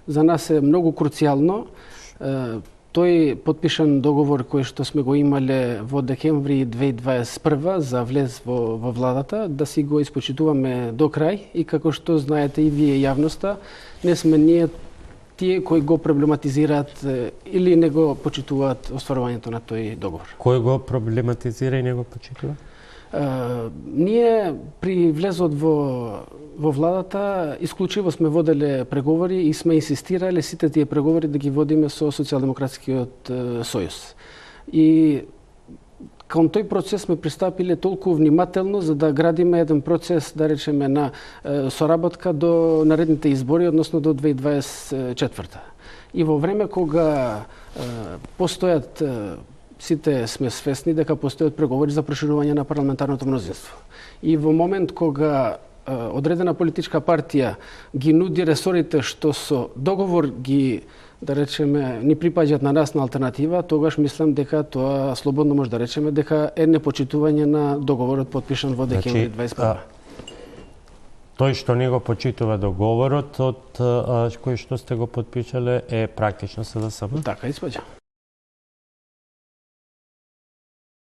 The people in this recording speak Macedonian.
за нас е многу круцијално тој потпишан договор кој што сме го имале во декември 2021 за влез во владата, да си го испочитуваме до крај и како што знаете и вие јавноста, не сме ние тие кои го проблематизираат или не го почитуваат остварувањето на тој договор. Кој го проблематизира и не го почитува? Ние при влезот во владата исклучиво сме воделе преговори и сме инсистирале сите тие преговори да ги водиме со Социјалдемократскиот сојуз. И кон тој процес сме пристапиле толку внимателно за да градиме еден процес, да речеме, на соработка до наредните избори, односно до 2024. И во време кога постојат, сите сме свесни дека постојат преговори за проширување на парламентарното мнозинство. И во момент кога одредена политичка партија ги нуди ресорите што со договор ги, да речеме, ни припаѓаат на нас на алтернатива, тогаш мислам дека тоа слободно може да речеме дека е непочитување на договорот потпишан во декември 2021. Тој што не го почитува договорот од кој што сте го потпишале е практично СДСМ? Така испаѓа.